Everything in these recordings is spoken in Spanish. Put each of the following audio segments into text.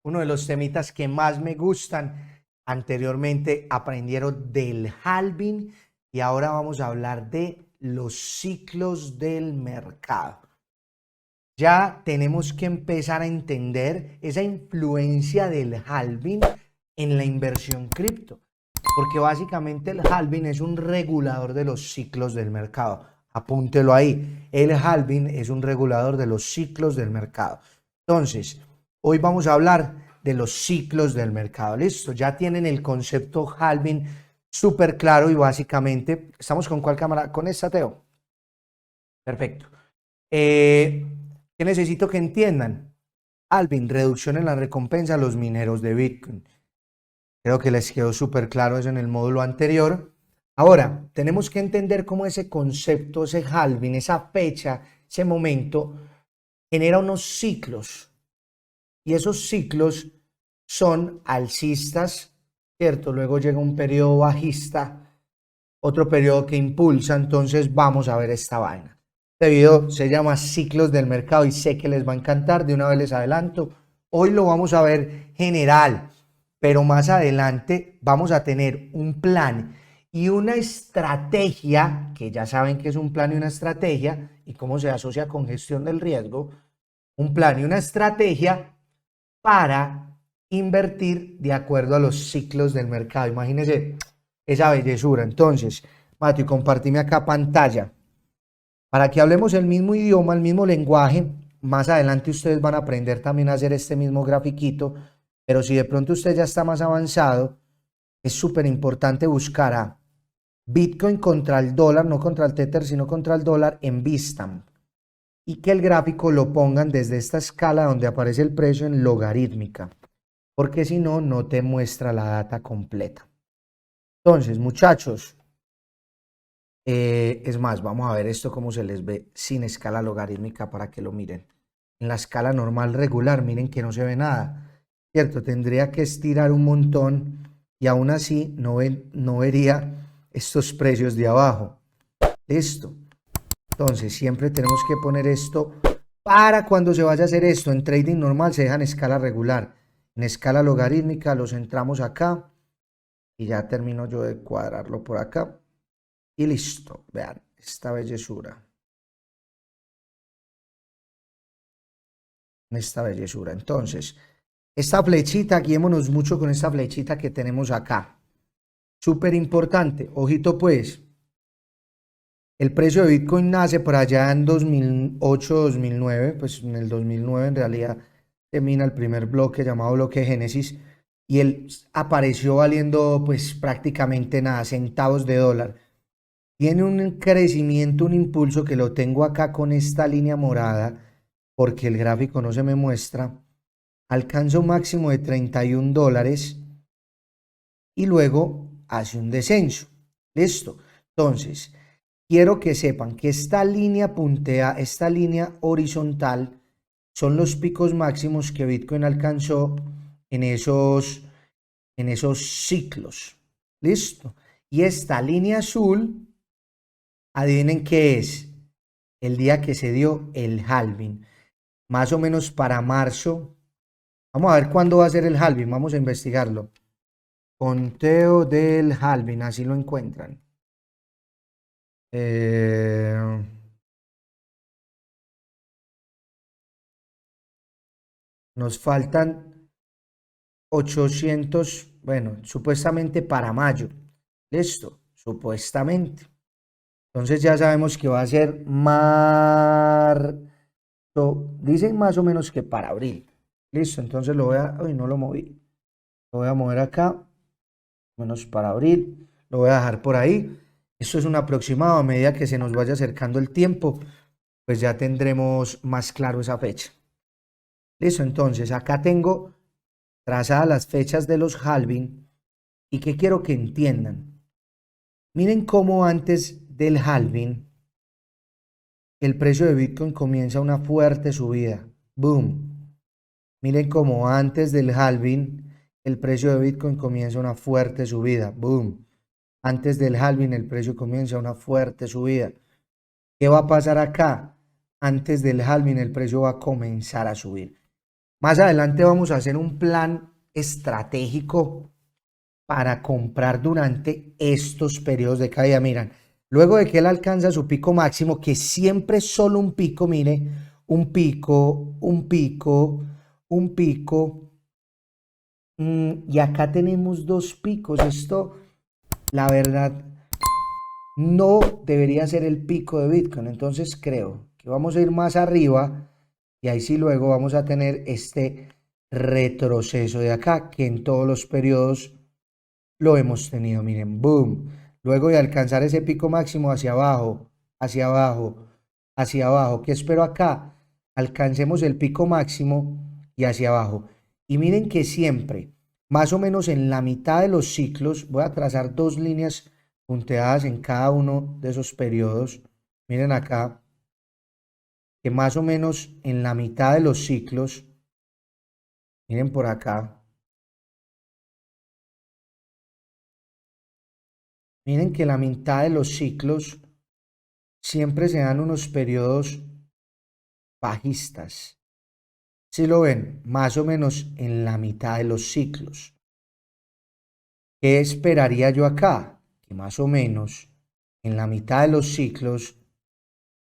uno de los temitas que más me gustan. Anteriormente aprendieron del halving y ahora vamos a hablar de los ciclos del mercado. Ya tenemos que empezar a entender esa influencia del halving en la inversión cripto, porque básicamente el halving es un regulador de los ciclos del mercado. Apúntelo ahí, el halving es un regulador de los ciclos del mercado. Entonces, hoy vamos a hablar de los ciclos del mercado. Listo, ya tienen el concepto halving súper claro y básicamente, ¿estamos con cuál cámara? ¿Con esta, Teo? Perfecto. ¿Qué necesito que entiendan? Halving, reducción en la recompensa a los mineros de Bitcoin. Creo que les quedó súper claro eso en el módulo anterior. Ahora, tenemos que entender cómo ese concepto, ese halving, esa fecha, ese momento, genera unos ciclos. Y esos ciclos son alcistas, ¿cierto? Luego llega un periodo bajista, otro periodo que impulsa. Entonces vamos a ver esta vaina. Este video se llama Ciclos del Mercado y sé que les va a encantar. De una vez les adelanto. Hoy lo vamos a ver general, pero más adelante vamos a tener un plan y una estrategia, que ya saben que es un plan y una estrategia, y cómo se asocia con gestión del riesgo, un plan y una estrategia para invertir de acuerdo a los ciclos del mercado. Imagínense esa bellezura. Entonces, Mati, compartime acá pantalla para que hablemos el mismo idioma, el mismo lenguaje. Más adelante ustedes van a aprender también a hacer este mismo grafiquito, pero si de pronto usted ya está más avanzado, es súper importante buscar a Bitcoin contra el dólar, no contra el Tether, sino contra el dólar en Bitstamp, y que el gráfico lo pongan desde esta escala donde aparece el precio en logarítmica, porque si no, no te muestra la data completa. Entonces, muchachos, es más, vamos a ver esto cómo se les ve sin escala logarítmica para que lo miren. En la escala normal regular, miren que no se ve nada, ¿cierto? Tendría que estirar un montón y aún así no vería estos precios de abajo. Listo. Entonces, siempre tenemos que poner esto para cuando se vaya a hacer esto. En trading normal se deja en escala regular. En escala logarítmica los centramos acá y ya termino yo de cuadrarlo por acá. Y listo, vean, esta bellezura. Esta bellezura. Entonces, esta flechita, guiémonos mucho con esta flechita que tenemos acá. Súper importante, ojito pues. El precio de Bitcoin nace por allá en 2008-2009, pues en el 2009 en realidad termina el primer bloque llamado bloque Génesis y él apareció valiendo pues prácticamente nada, centavos de dólar. Tiene un crecimiento, un impulso que lo tengo acá con esta línea morada porque el gráfico no se me muestra. Alcanza un máximo de $31 y luego hace un descenso. Listo. Entonces, quiero que sepan que esta línea puntea, esta línea horizontal, son los picos máximos que Bitcoin alcanzó en esos ciclos. Listo. Y esta línea azul, adivinen qué es. El día que se dio el halving. Más o menos para marzo. Vamos a ver cuándo va a ser el halving. Vamos a investigarlo. Conteo del halving, así lo encuentran. Nos faltan 800, bueno, supuestamente para mayo. Listo, supuestamente. Entonces ya sabemos que va a ser marzo. Dicen más o menos que para abril. Listo, entonces lo voy a... Uy, no lo moví. Lo voy a mover acá. Menos para abril. Lo voy a dejar por ahí. Esto es un aproximado. A medida que se nos vaya acercando el tiempo, pues ya tendremos más claro esa fecha. Listo, entonces acá tengo trazadas las fechas de los halving y que quiero que entiendan. Miren cómo antes del halving el precio de Bitcoin comienza una fuerte subida. Boom. Miren cómo antes del halving el precio de Bitcoin comienza una fuerte subida. Boom. Antes del halving el precio comienza una fuerte subida. ¿Qué va a pasar acá? Antes del halving el precio va a comenzar a subir. Más adelante vamos a hacer un plan estratégico para comprar durante estos periodos de caída. Miran, luego de que él alcanza su pico máximo, que siempre es solo un pico, mire, un pico, un pico, un pico, y acá tenemos dos picos. Esto, la verdad, no debería ser el pico de Bitcoin. Entonces creo que vamos a ir más arriba y ahí sí luego vamos a tener este retroceso de acá, que en todos los periodos lo hemos tenido. Miren, boom. Luego de alcanzar ese pico máximo hacia abajo, hacia abajo, hacia abajo. ¿Qué espero acá? Alcancemos el pico máximo y hacia abajo. Y miren que siempre, más o menos en la mitad de los ciclos, voy a trazar dos líneas punteadas en cada uno de esos periodos. Miren acá, que más o menos en la mitad de los ciclos, miren por acá, miren que la mitad de los ciclos siempre se dan unos periodos bajistas. Si lo ven, más o menos en la mitad de los ciclos. ¿Qué esperaría yo acá? Que más o menos en la mitad de los ciclos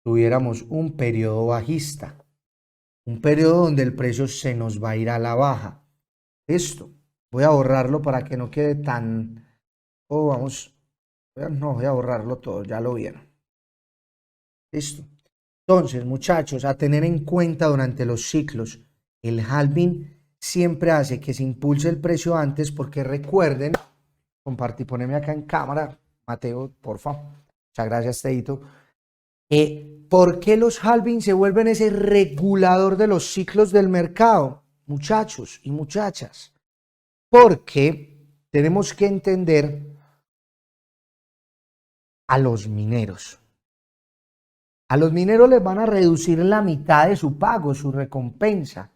tuviéramos un periodo bajista. Un periodo donde el precio se nos va a ir a la baja. Esto, voy a borrarlo para que no quede tan... Oh, vamos, no, voy a borrarlo todo, ya lo vieron. Listo. Entonces, muchachos, a tener en cuenta durante los ciclos, el halving siempre hace que se impulse el precio antes, porque recuerden, compartí, poneme acá en cámara, Mateo, porfa. Muchas gracias, Teito. ¿Por qué los halving se vuelven ese regulador de los ciclos del mercado, muchachos y muchachas? Porque tenemos que entender a los mineros. A los mineros les van a reducir la mitad de su pago, su recompensa.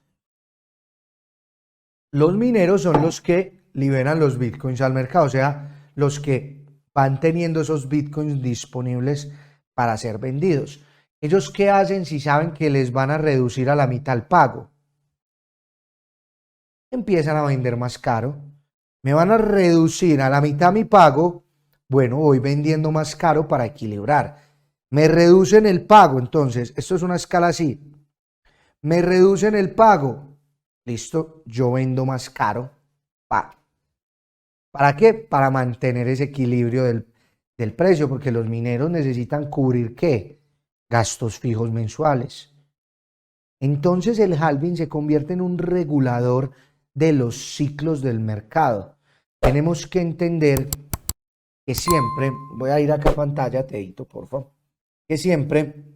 Los mineros son los que liberan los bitcoins al mercado, o sea, los que van teniendo esos bitcoins disponibles para ser vendidos. ¿Ellos qué hacen si saben que les van a reducir a la mitad el pago? Empiezan a vender más caro. Me van a reducir a la mitad mi pago. Bueno, voy vendiendo más caro para equilibrar. Me reducen el pago, entonces, esto es una escala así. Me reducen el pago. Listo, yo vendo más caro. ¿Para qué? Para mantener ese equilibrio del precio, porque los mineros necesitan cubrir ¿qué? Gastos fijos mensuales. Entonces el halving se convierte en un regulador de los ciclos del mercado. Tenemos que entender que siempre, voy a ir acá a pantalla, te edito, por favor, que siempre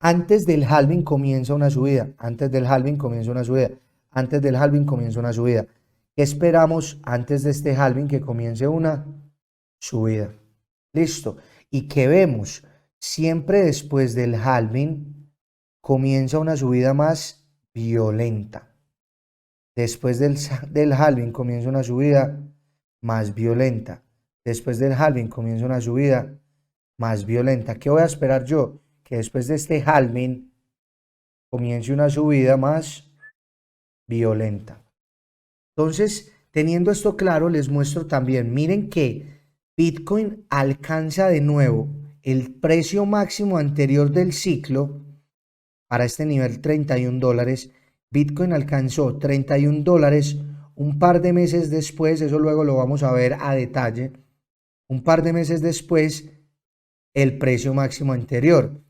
antes del halving comienza una subida, antes del halving comienza una subida, antes del halving comienza una subida. ¿Qué esperamos antes de este halving? Que comience una subida. Listo. ¿Y qué vemos? Siempre después del halving comienza una subida más violenta. Después del halving comienza una subida más violenta. Después del halving comienza una subida más violenta. ¿Qué voy a esperar yo? Que después de este halving comience una subida más violenta. Entonces, teniendo esto claro, les muestro también, miren que Bitcoin alcanza de nuevo el precio máximo anterior del ciclo para este nivel $31. Bitcoin alcanzó $31 un par de meses después, eso luego lo vamos a ver a detalle, un par de meses después el precio máximo anterior.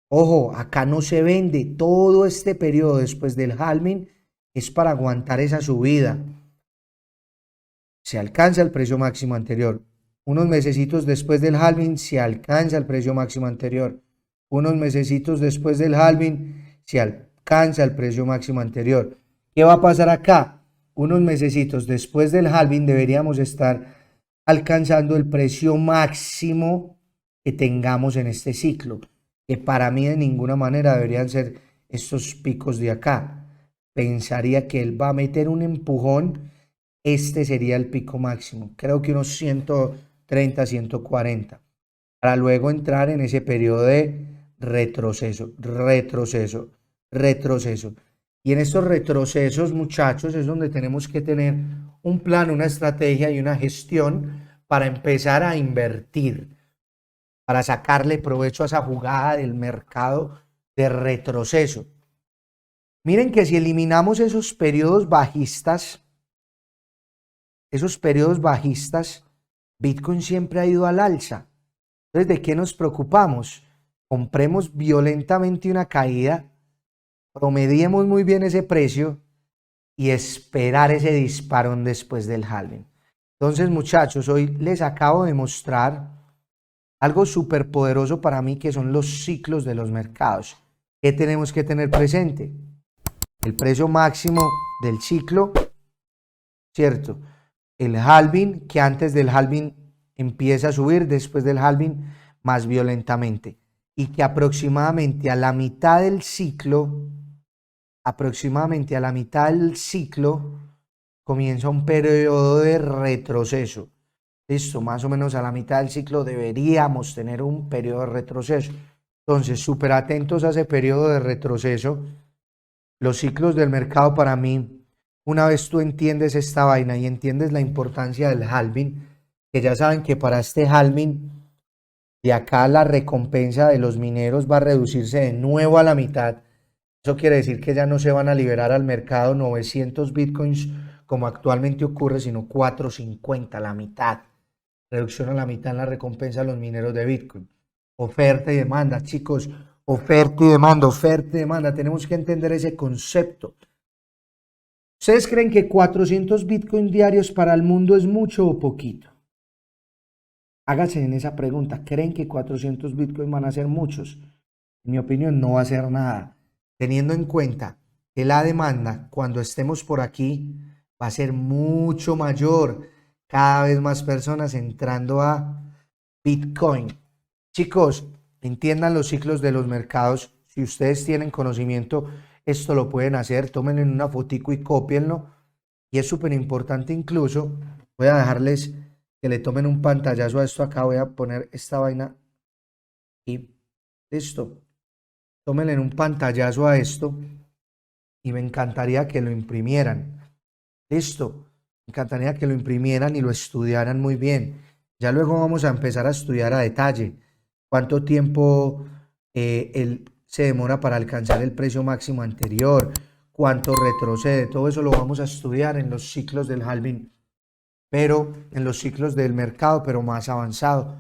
Ojo, acá no se vende, todo este periodo después del halving es para aguantar esa subida. Se alcanza el precio máximo anterior. Unos mesecitos después del halving se alcanza el precio máximo anterior. Unos mesecitos después del halving se alcanza el precio máximo anterior. ¿Qué va a pasar acá? Unos mesecitos después del halving deberíamos estar alcanzando el precio máximo que tengamos en este ciclo, que para mí de ninguna manera deberían ser estos picos de acá. Pensaría que él va a meter un empujón. Este sería el pico máximo, creo que unos 130, 140, para luego entrar en ese periodo de retroceso, retroceso, retroceso. Y en estos retrocesos, muchachos, es donde tenemos que tener un plan, una estrategia y una gestión para empezar a invertir, para sacarle provecho a esa jugada del mercado de retroceso. Miren que si eliminamos esos periodos bajistas, Bitcoin siempre ha ido al alza. Entonces, ¿de qué nos preocupamos? Compremos violentamente una caída, promediemos muy bien ese precio y esperar ese disparón después del halving. Entonces, muchachos, hoy les acabo de mostrar algo súper poderoso para mí, que son los ciclos de los mercados. ¿Qué tenemos que tener presente? El precio máximo del ciclo, ¿cierto? El halving, que antes del halving empieza a subir, después del halving más violentamente. Y que aproximadamente a la mitad del ciclo, comienza un periodo de retroceso. Listo, más o menos a la mitad del ciclo deberíamos tener un periodo de retroceso. Entonces, súper atentos a ese periodo de retroceso. Los ciclos del mercado, para mí, una vez tú entiendes esta vaina y entiendes la importancia del halving, que ya saben que para este halving, de acá la recompensa de los mineros va a reducirse de nuevo a la mitad. Eso quiere decir que ya no se van a liberar al mercado 900 bitcoins como actualmente ocurre, sino 450, la mitad. Reducción a la mitad en la recompensa a los mineros de Bitcoin. Oferta y demanda, chicos. Oferta y demanda, oferta y demanda. Tenemos que entender ese concepto. ¿Ustedes creen que 400 Bitcoin diarios para el mundo es mucho o poquito? Háganse en esa pregunta. ¿Creen que 400 Bitcoin van a ser muchos? En mi opinión, no va a ser nada. Teniendo en cuenta que la demanda, cuando estemos por aquí, va a ser mucho mayor. Cada vez más personas entrando a Bitcoin. Chicos, entiendan los ciclos de los mercados. Si ustedes tienen conocimiento, esto lo pueden hacer. Tómenlo en una fotico y cópienlo. Y es súper importante incluso. Voy a dejarles que le tomen un pantallazo a esto acá. Voy a poner esta vaina y listo. Tómenle un pantallazo a esto y me encantaría que lo imprimieran. Listo. Me encantaría que lo imprimieran y lo estudiaran muy bien. Ya luego vamos a empezar a estudiar a detalle cuánto tiempo se demora para alcanzar el precio máximo anterior, cuánto retrocede. Todo eso lo vamos a estudiar en los ciclos del halving, pero en los ciclos del mercado, pero más avanzado.